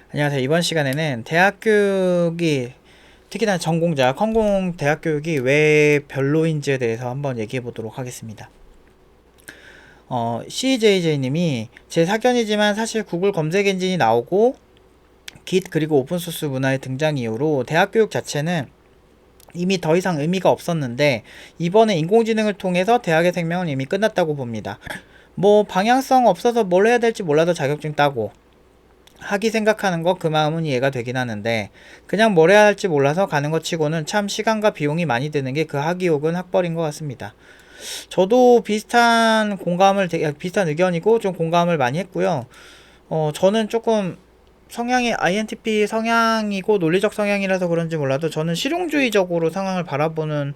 안녕하세요. 이번 시간에는 대학 교육이 특히나 전공자, 컨공 대학 교육이 왜 별로인지에 대해서 한번 얘기해 보도록 하겠습니다. CJJ님이 제 사견이지만 사실 구글 검색 엔진이 나오고 Git 그리고 오픈소스 문화의 등장 이후로 대학 교육 자체는 이미 더 이상 의미가 없었는데 이번에 인공지능을 통해서 대학의 생명은 이미 끝났다고 봅니다. 뭐 방향성 없어서 뭘 해야 될지 몰라도 자격증 따고 하기 생각하는 거 그 마음은 이해가 되긴 하는데 그냥 뭘 해야 할지 몰라서 가는 것 치고는 참 시간과 비용이 많이 드는 게 그 학위 혹은 학벌인 것 같습니다. 저도 비슷한 의견이고 좀 공감을 많이 했고요. 저는 조금 성향이 INTP 성향이고 논리적 성향이라서 그런지 몰라도 저는 실용주의적으로 상황을 바라보는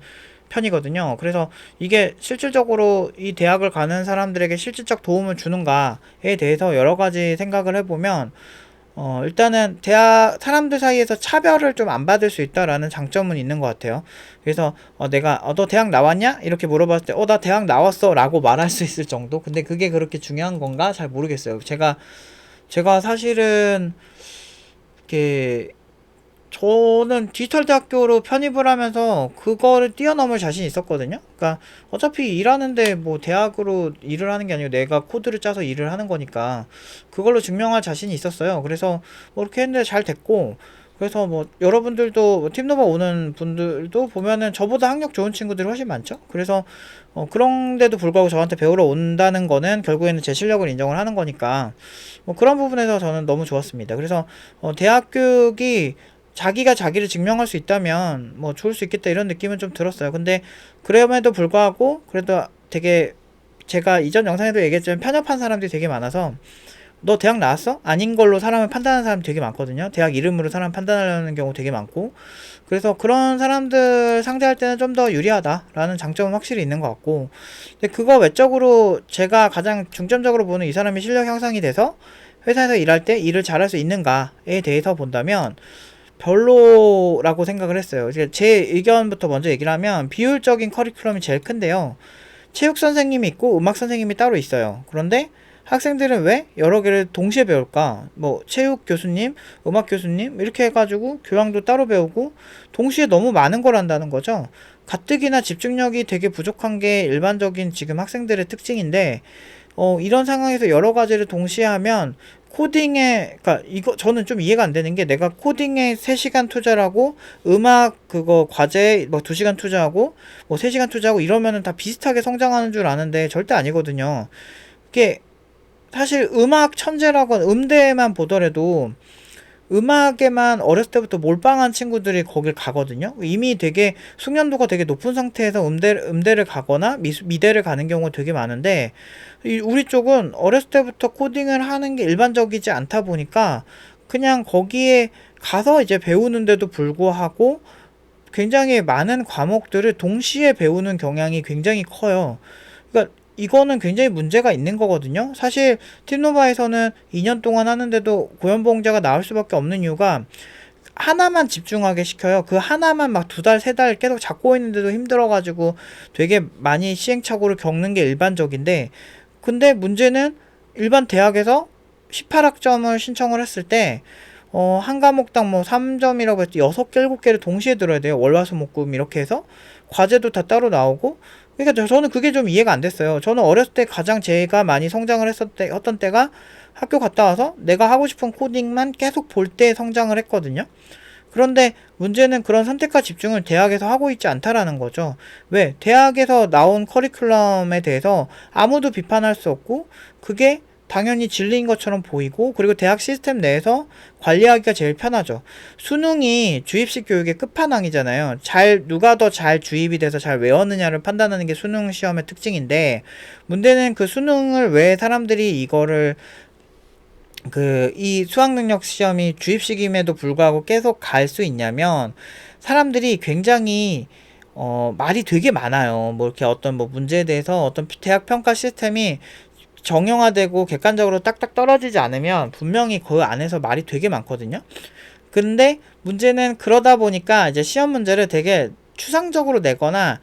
편이거든요. 그래서 이게 실질적으로 이 대학을 가는 사람들에게 실질적 도움을 주는가에 대해서 여러 가지 생각을 해보면 일단은 대학 사람들 사이에서 차별을 좀 안 받을 수 있다라는 장점은 있는 것 같아요. 그래서 내가 너 대학 나왔냐? 이렇게 물어봤을 때 나 대학 나왔어 라고 말할 수 있을 정도. 근데 그게 그렇게 중요한 건가 잘 모르겠어요. 제가 사실은 이렇게 저는 디지털 대학교로 편입을 하면서 그거를 뛰어넘을 자신이 있었거든요. 그러니까 어차피 일하는데 뭐 대학으로 일을 하는 게 아니고 내가 코드를 짜서 일을 하는 거니까 그걸로 증명할 자신이 있었어요. 그래서 뭐 이렇게 했는데 잘 됐고, 그래서 뭐 여러분들도 팀노바 오는 분들도 보면은 저보다 학력 좋은 친구들이 훨씬 많죠. 그래서 그런데도 불구하고 저한테 배우러 온다는 거는 결국에는 제 실력을 인정을 하는 거니까 뭐 그런 부분에서 저는 너무 좋았습니다. 그래서 대학 교육이 자기가 자기를 증명할 수 있다면 뭐 좋을 수 있겠다 이런 느낌은 좀 들었어요. 근데 그럼에도 불구하고 그래도 되게 제가 이전 영상에도 얘기했지만 편협한 사람들이 되게 많아서 너 대학 나왔어? 아닌 걸로 사람을 판단하는 사람 되게 많거든요. 대학 이름으로 사람 판단하려는 경우 되게 많고, 그래서 그런 사람들 상대할 때는 좀 더 유리하다라는 장점은 확실히 있는 것 같고, 근데 그거 외적으로 제가 가장 중점적으로 보는 이 사람이 실력 형성이 돼서 회사에서 일할 때 일을 잘할 수 있는가에 대해서 본다면 별로라고 생각을 했어요. 제 의견부터 먼저 얘기를 하면 비효율적인 커리큘럼이 제일 큰데요. 체육 선생님이 있고 음악 선생님이 따로 있어요. 그런데 학생들은 왜 여러 개를 동시에 배울까? 뭐 체육 교수님, 음악 교수님 이렇게 해가지고 교양도 따로 배우고 동시에 너무 많은 걸 한다는 거죠. 가뜩이나 집중력이 되게 부족한 게 일반적인 지금 학생들의 특징인데 이런 상황에서 여러 가지를 동시에 하면 그러니까 이거 저는 좀 이해가 안 되는 게 내가 코딩에 3시간 투자를 하고 음악 그거 과제에 뭐 2시간 투자하고 뭐 3시간 투자하고 이러면은 다 비슷하게 성장하는 줄 아는데 절대 아니거든요. 이게 사실 음악 천재라고 음대만 보더라도 음악에만 어렸을 때부터 몰빵한 친구들이 거길 가거든요. 이미 되게 숙련도가 되게 높은 상태에서 음대를 가거나 미대를 가는 경우가 되게 많은데 우리 쪽은 어렸을 때부터 코딩을 하는 게 일반적이지 않다 보니까 그냥 거기에 가서 이제 배우는데도 불구하고 굉장히 많은 과목들을 동시에 배우는 경향이 굉장히 커요. 그러니까 이거는 굉장히 문제가 있는 거거든요. 사실 팀노바에서는 2년 동안 하는데도 고연봉자가 나올 수밖에 없는 이유가 하나만 집중하게 시켜요. 그 하나만 막 2달, 3달 계속 잡고 있는데도 힘들어가지고 되게 많이 시행착오를 겪는 게 일반적인데, 근데 문제는 일반 대학에서 18학점을 신청을 했을 때 한 과목당 뭐 3점이라고 해서 6개, 7개를 동시에 들어야 돼요. 월화수목금 이렇게 해서 과제도 다 따로 나오고. 그러니까 저는 그게 좀 이해가 안 됐어요. 저는 어렸을 때 가장 제가 많이 성장을 했던 때가 학교 갔다 와서 내가 하고 싶은 코딩만 계속 볼 때 성장을 했거든요. 그런데 문제는 그런 선택과 집중을 대학에서 하고 있지 않다라는 거죠. 왜? 대학에서 나온 커리큘럼에 대해서 아무도 비판할 수 없고 그게 당연히 진리인 것처럼 보이고, 그리고 대학 시스템 내에서 관리하기가 제일 편하죠. 수능이 주입식 교육의 끝판왕이잖아요. 누가 더 잘 주입이 돼서 잘 외웠느냐를 판단하는 게 수능 시험의 특징인데, 문제는 그 수능을 왜 사람들이 이 수학능력 시험이 주입식임에도 불구하고 계속 갈 수 있냐면, 사람들이 굉장히 말이 되게 많아요. 뭐 이렇게 어떤 뭐 문제에 대해서 어떤 대학 평가 시스템이 정형화되고 객관적으로 딱딱 떨어지지 않으면 분명히 그 안에서 말이 되게 많거든요. 근데 문제는 그러다 보니까 이제 시험 문제를 되게 추상적으로 내거나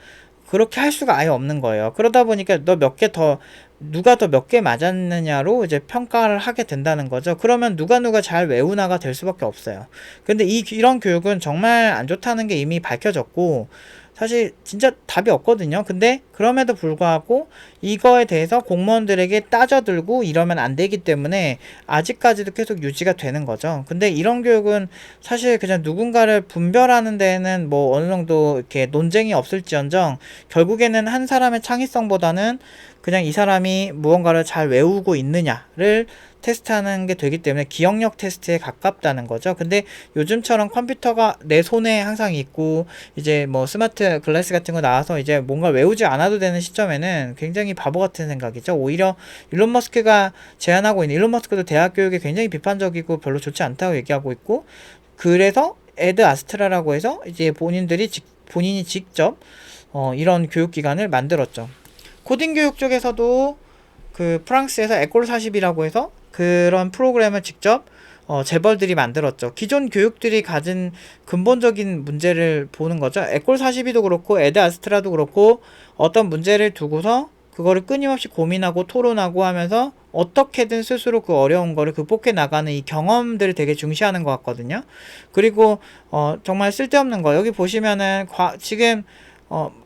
그렇게 할 수가 아예 없는 거예요. 그러다 보니까 너 몇 개 더, 누가 더 몇 개 맞았느냐로 이제 평가를 하게 된다는 거죠. 그러면 누가 잘 외우나가 될 수밖에 없어요. 근데 이런 교육은 정말 안 좋다는 게 이미 밝혀졌고, 사실 진짜 답이 없거든요. 근데 그럼에도 불구하고 이거에 대해서 공무원들에게 따져들고 이러면 안 되기 때문에 아직까지도 계속 유지가 되는 거죠. 근데 이런 교육은 사실 그냥 누군가를 분별하는 데에는 뭐 어느 정도 이렇게 논쟁이 없을지언정 결국에는 한 사람의 창의성보다는 그냥 이 사람이 무언가를 잘 외우고 있느냐를 테스트하는 게 되기 때문에 기억력 테스트에 가깝다는 거죠. 근데 요즘처럼 컴퓨터가 내 손에 항상 있고 이제 뭐 스마트 글래스 같은 거 나와서 이제 뭔가 외우지 않아도 되는 시점에는 굉장히 바보 같은 생각이죠. 오히려 일론 머스크가 제안하고 있는, 일론 머스크도 대학 교육에 굉장히 비판적이고 별로 좋지 않다고 얘기하고 있고, 그래서 에드 아스트라라고 해서 이제 본인이 직접 이런 교육기관을 만들었죠. 코딩 교육 쪽에서도 그 프랑스에서 에콜 40이라고 해서 그런 프로그램을 직접 재벌들이 만들었죠. 기존 교육들이 가진 근본적인 문제를 보는 거죠. 에콜 42도 그렇고 에드 아스트라도 그렇고 어떤 문제를 두고서 그거를 끊임없이 고민하고 토론하고 하면서 어떻게든 스스로 그 어려운 거를 극복해 나가는 이 경험들을 되게 중시하는 것 같거든요. 그리고 정말 쓸데없는 거 여기 보시면은 지금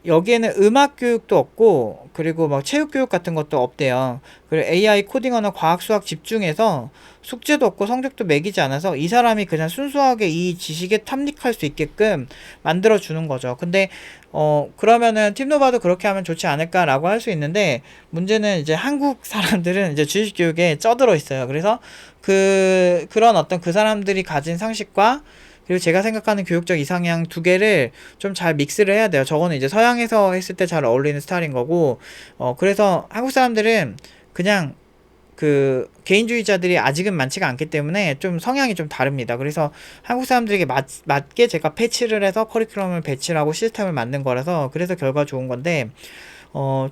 여기에는 음악 교육도 없고, 그리고 막 체육 교육 같은 것도 없대요. 그리고 AI 코딩 언어 과학 수학 집중해서 숙제도 없고 성적도 매기지 않아서 이 사람이 그냥 순수하게 이 지식에 탐닉할 수 있게끔 만들어 주는 거죠. 근데 그러면은 팀노바도 그렇게 하면 좋지 않을까라고 할 수 있는데, 문제는 이제 한국 사람들은 이제 주식 교육에 쩌들어 있어요. 그래서 그런 어떤 그 사람들이 가진 상식과 그리고 제가 생각하는 교육적 이상향 두 개를 좀 잘 믹스를 해야 돼요. 저거는 이제 서양에서 했을 때 잘 어울리는 스타일인 거고, 그래서 한국 사람들은 그냥 그 개인주의자들이 아직은 많지가 않기 때문에 좀 성향이 좀 다릅니다. 그래서 한국 사람들에게 맞게 제가 패치를 해서 커리큘럼을 배치를 하고 시스템을 만든 거라서 그래서 결과 좋은 건데,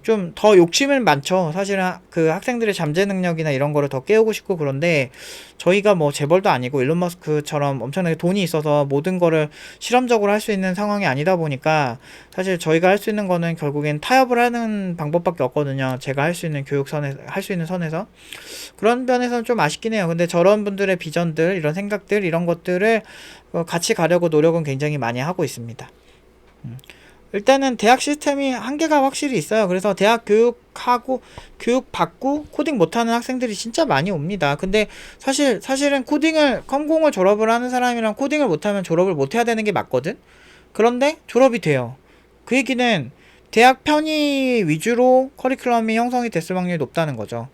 좀 더 욕심은 많죠. 사실은 그 학생들의 잠재 능력이나 이런 거를 더 깨우고 싶고, 그런데 저희가 뭐 재벌도 아니고 일론 머스크처럼 엄청나게 돈이 있어서 모든 거를 실험적으로 할 수 있는 상황이 아니다 보니까 사실 저희가 할 수 있는 거는 결국엔 타협을 하는 방법밖에 없거든요. 제가 할 수 있는 할 수 있는 선에서. 그런 면에서는 좀 아쉽긴 해요. 근데 저런 분들의 비전들, 이런 생각들, 이런 것들을 같이 가려고 노력은 굉장히 많이 하고 있습니다. 일단은 대학 시스템이 한계가 확실히 있어요. 그래서 대학 교육 받고 코딩 못하는 학생들이 진짜 많이 옵니다. 근데 사실은 컴공을 졸업을 하는 사람이랑 코딩을 못하면 졸업을 못해야 되는 게 맞거든? 그런데 졸업이 돼요. 그 얘기는 대학 편의 위주로 커리큘럼이 형성이 됐을 확률이 높다는 거죠.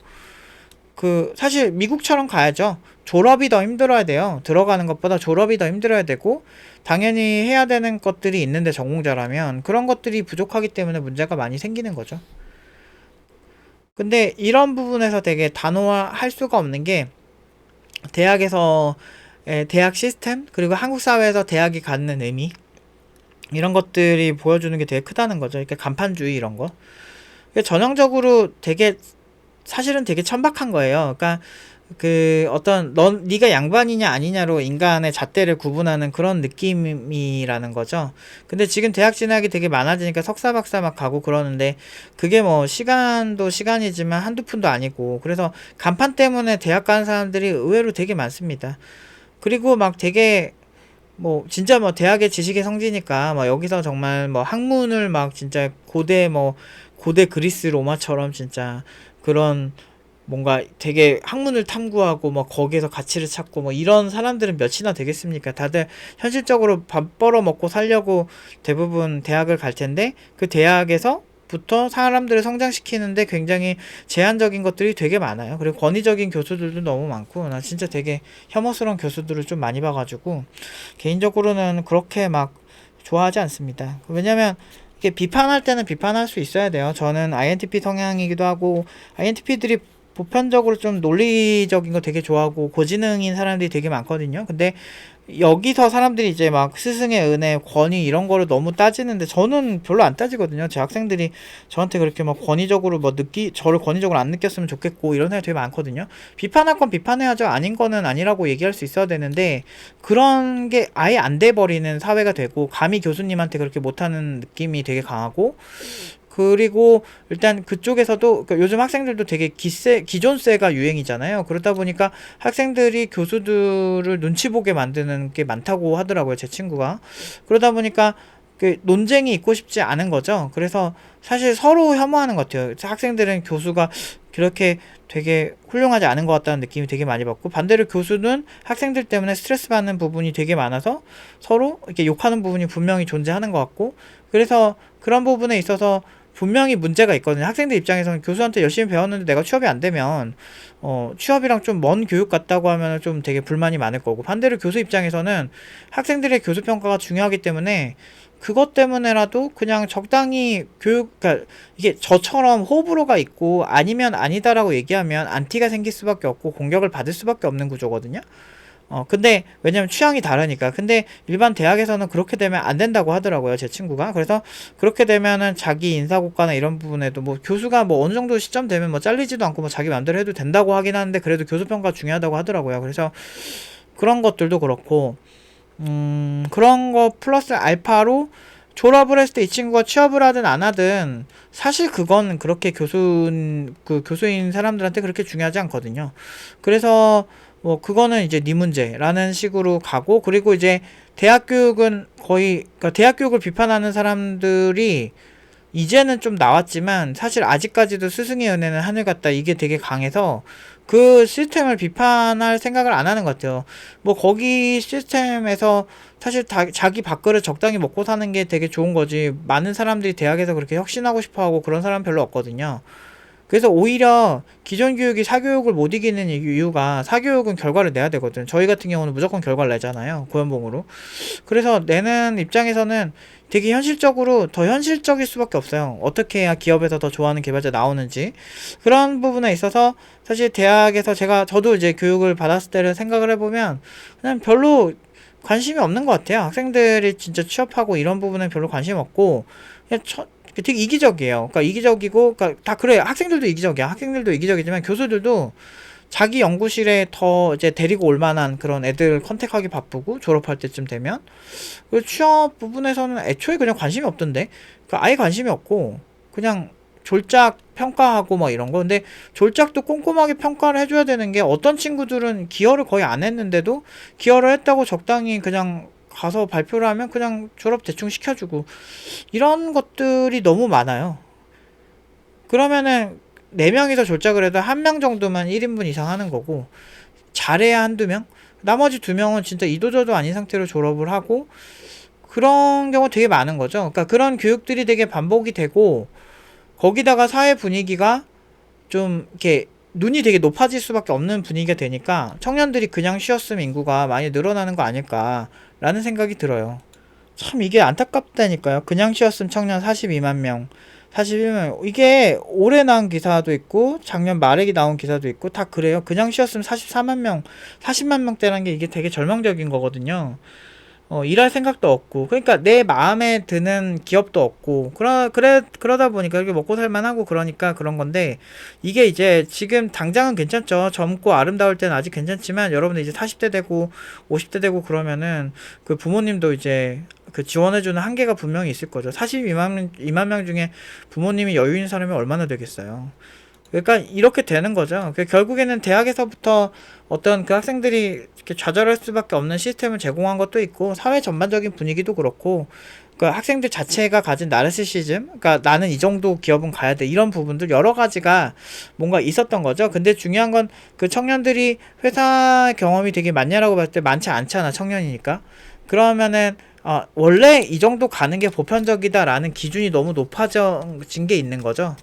사실 미국처럼 가야죠. 졸업이 더 힘들어야 돼요. 들어가는 것보다 졸업이 더 힘들어야 되고, 당연히 해야 되는 것들이 있는데 전공자라면 그런 것들이 부족하기 때문에 문제가 많이 생기는 거죠. 근데 이런 부분에서 되게 단호할 수가 없는 게, 대학에서 대학 시스템, 그리고 한국 사회에서 대학이 갖는 의미, 이런 것들이 보여주는 게 되게 크다는 거죠. 이렇게 간판주의 이런 거. 전형적으로 사실은 되게 천박한 거예요. 그러니까 네가 양반이냐 아니냐로 인간의 잣대를 구분하는 그런 느낌이라는 거죠. 근데 지금 대학 진학이 되게 많아지니까 석사 박사 막 가고 그러는데, 그게 뭐 시간도 시간이지만 한두 푼도 아니고, 그래서 간판 때문에 대학 가는 사람들이 의외로 되게 많습니다. 그리고 막 되게 뭐 진짜 뭐 대학의 지식의 성지니까 막 여기서 정말 뭐 학문을 막 진짜 고대 그리스 로마처럼 진짜 그런 뭔가 되게 학문을 탐구하고 뭐 거기에서 가치를 찾고 뭐 이런 사람들은 몇이나 되겠습니까? 다들 현실적으로 밥 벌어 먹고 살려고 대부분 대학을 갈 텐데, 그 대학에서부터 사람들을 성장시키는데 굉장히 제한적인 것들이 되게 많아요. 그리고 권위적인 교수들도 너무 많고, 나 진짜 되게 혐오스러운 교수들을 좀 많이 봐가지고 개인적으로는 그렇게 막 좋아하지 않습니다. 왜냐면 이렇게 비판할 때는 비판할 수 있어야 돼요. 저는 INTP 성향이기도 하고, INTP들이 보편적으로 좀 논리적인 거 되게 좋아하고 고지능인 사람들이 되게 많거든요. 근데 여기서 사람들이 이제 막 스승의 은혜, 권위 이런 거를 너무 따지는데 저는 별로 안 따지거든요. 제 학생들이 저한테 그렇게 막 권위적으로 뭐 저를 권위적으로 안 느꼈으면 좋겠고 이런 생각이 되게 많거든요. 비판할 건 비판해야죠. 아닌 거는 아니라고 얘기할 수 있어야 되는데 그런 게 아예 안 돼 버리는 사회가 되고 감히 교수님한테 그렇게 못하는 느낌이 되게 강하고 그리고 일단 그쪽에서도 그러니까 요즘 학생들도 되게 기존세가 유행이잖아요. 그러다 보니까 학생들이 교수들을 눈치 보게 만드는 게 많다고 하더라고요. 제 친구가. 그러다 보니까 그 논쟁이 있고 싶지 않은 거죠. 그래서 사실 서로 혐오하는 것 같아요. 학생들은 교수가 그렇게 되게 훌륭하지 않은 것 같다는 느낌이 되게 많이 받고 반대로 교수는 학생들 때문에 스트레스 받는 부분이 되게 많아서 서로 이렇게 욕하는 부분이 분명히 존재하는 것 같고 그래서 그런 부분에 있어서 분명히 문제가 있거든요. 학생들 입장에서는 교수한테 열심히 배웠는데 내가 취업이 안 되면 취업이랑 좀 먼 교육 같다고 하면 좀 되게 불만이 많을 거고 반대로 교수 입장에서는 학생들의 교수 평가가 중요하기 때문에 그것 때문에라도 그냥 적당히 그러니까 이게 저처럼 호불호가 있고 아니면 아니다라고 얘기하면 안티가 생길 수밖에 없고 공격을 받을 수밖에 없는 구조거든요. 근데 왜냐면 취향이 다르니까. 근데 일반 대학에서는 그렇게 되면 안 된다고 하더라고요, 제 친구가. 그래서 그렇게 되면은 자기 인사고과나 이런 부분에도 뭐 교수가 뭐 어느 정도 시점 되면 뭐 잘리지도 않고 뭐 자기 맘대로 해도 된다고 하긴 하는데 그래도 교수평가 중요하다고 하더라고요. 그래서 그런 것들도 그렇고 그런 거 플러스 알파로 졸업을 했을 때 이 친구가 취업을 하든 안 하든 사실 그건 그렇게 교수인 사람들한테 그렇게 중요하지 않거든요. 그래서 뭐 그거는 이제 네 문제라는 식으로 가고 그리고 이제 대학 교육은 거의 그러니까 대학 교육을 비판하는 사람들이 이제는 좀 나왔지만 사실 아직까지도 스승의 은혜는 하늘 같다 이게 되게 강해서 그 시스템을 비판할 생각을 안 하는 것 같아요. 뭐 거기 시스템에서 사실 자기 밥그릇 적당히 먹고 사는 게 되게 좋은 거지 많은 사람들이 대학에서 그렇게 혁신하고 싶어 하고 그런 사람 별로 없거든요. 그래서 오히려 기존 교육이 사교육을 못 이기는 이유가 사교육은 결과를 내야 되거든. 저희 같은 경우는 무조건 결과를 내잖아요. 고연봉으로. 그래서 내는 입장에서는 되게 현실적으로 더 현실적일 수밖에 없어요. 어떻게 해야 기업에서 더 좋아하는 개발자 나오는지. 그런 부분에 있어서 사실 대학에서 저도 이제 교육을 받았을 때를 생각을 해보면 그냥 별로 관심이 없는 것 같아요. 학생들이 진짜 취업하고 이런 부분은 별로 관심 없고 그냥 되게 이기적이에요. 그러니까 이기적이고, 그러니까 다 그래요. 학생들도 이기적이야. 학생들도 이기적이지만 교수들도 자기 연구실에 더 이제 데리고 올 만한 그런 애들 컨택하기 바쁘고 졸업할 때쯤 되면 그 취업 부분에서는 애초에 그냥 관심이 없던데 그러니까 아예 관심이 없고 그냥 졸작 평가하고 막 이런 거 근데 졸작도 꼼꼼하게 평가를 해줘야 되는 게 어떤 친구들은 기여를 거의 안 했는데도 기여를 했다고 적당히 그냥 가서 발표를 하면 그냥 졸업 대충 시켜주고 이런 것들이 너무 많아요. 그러면은 4명이서 졸작을 해도 1명 정도만 1인분 이상 하는 거고 잘해야 한두 명? 나머지 2명은 진짜 이도저도 아닌 상태로 졸업을 하고 그런 경우 되게 많은 거죠. 그러니까 그런 교육들이 되게 반복이 되고 거기다가 사회 분위기가 좀 이렇게 눈이 되게 높아질 수밖에 없는 분위기가 되니까 청년들이 그냥 쉬었으면 인구가 많이 늘어나는 거 아닐까라는 생각이 들어요. 참 이게 안타깝다니까요. 그냥 쉬었으면 청년 42만 명, 41만 이게 올해 나온 기사도 있고 작년 말에 나온 기사도 있고 다 그래요. 그냥 쉬었으면 44만 명, 40만 명대라는 게 이게 되게 절망적인 거거든요. 일할 생각도 없고, 그러니까 내 마음에 드는 기업도 없고, 그러다 보니까 이렇게 먹고 살만하고 그러니까 그런 건데, 이게 이제 지금 당장은 괜찮죠. 젊고 아름다울 때는 아직 괜찮지만, 여러분들 이제 40대 되고, 50대 되고 그러면은, 그 부모님도 이제, 그 지원해주는 한계가 분명히 있을 거죠. 42만 명 중에 부모님이 여유 있는 사람이 얼마나 되겠어요. 그러니까 이렇게 되는 거죠. 결국에는 대학에서부터 어떤 그 학생들이 이렇게 좌절할 수밖에 없는 시스템을 제공한 것도 있고 사회 전반적인 분위기도 그렇고 그 학생들 자체가 가진 나르시시즘 그러니까 나는 이 정도 기업은 가야 돼 이런 부분들 여러 가지가 뭔가 있었던 거죠. 근데 중요한 건 그 청년들이 회사 경험이 되게 많냐라고 봤을 때 많지 않잖아 청년이니까. 그러면은 원래 이 정도 가는 게 보편적이다라는 기준이 너무 높아진 게 있는 거죠.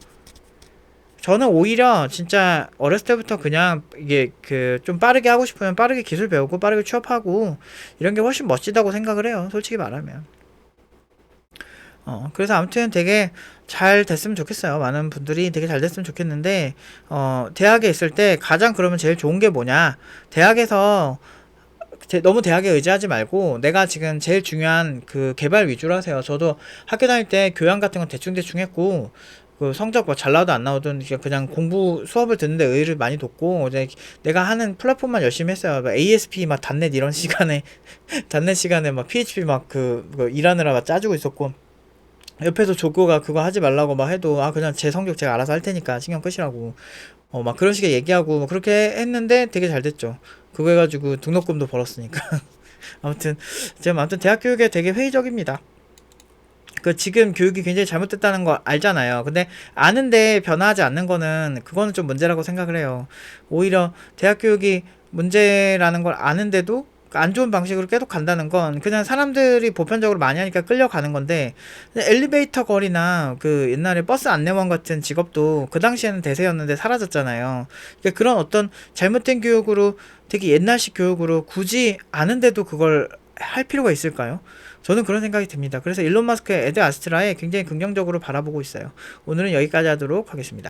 저는 오히려 진짜 어렸을 때부터 그냥 이게 그 좀 빠르게 하고 싶으면 빠르게 기술 배우고 빠르게 취업하고 이런 게 훨씬 멋지다고 생각을 해요. 솔직히 말하면. 그래서 아무튼 되게 잘 됐으면 좋겠어요. 많은 분들이 되게 잘 됐으면 좋겠는데, 대학에 있을 때 가장 그러면 제일 좋은 게 뭐냐? 대학에서 너무 대학에 의지하지 말고 내가 지금 제일 중요한 그 개발 위주로 하세요. 저도 학교 다닐 때 교양 같은 건 대충대충 했고, 그 성적 뭐 잘 나오든 안 나오든 그냥 공부 수업을 듣는데 의의를 많이 뒀고, 이제 내가 하는 플랫폼만 열심히 했어요. 뭐 ASP 막 단넷 이런 시간에 단넷 시간에 막 PHP 막 그 일하느라 막 짜주고 있었고, 옆에서 조교가 그거 하지 말라고 막 해도 그냥 제 성적 제가 알아서 할 테니까 신경 끄시라고 막 그런 식의 얘기하고 뭐 그렇게 했는데 되게 잘 됐죠. 그거 해가지고 등록금도 벌었으니까. 아무튼 지금 아무튼 대학 교육에 되게 회의적입니다. 그 지금 교육이 굉장히 잘못됐다는 거 알잖아요. 근데 아는데 변화하지 않는 거는 그거는 좀 문제라고 생각을 해요. 오히려 대학 교육이 문제라는 걸 아는데도 안 좋은 방식으로 계속 간다는 건 그냥 사람들이 보편적으로 많이 하니까 끌려가는 건데, 엘리베이터 거리나 그 옛날에 버스 안내원 같은 직업도 그 당시에는 대세였는데 사라졌잖아요. 그러니까 그런 어떤 잘못된 교육으로, 되게 옛날식 교육으로 굳이 아는데도 그걸 할 필요가 있을까요? 저는 그런 생각이 듭니다. 그래서 일론 마스크의 에드 아스트라에 굉장히 긍정적으로 바라보고 있어요. 오늘은 여기까지 하도록 하겠습니다.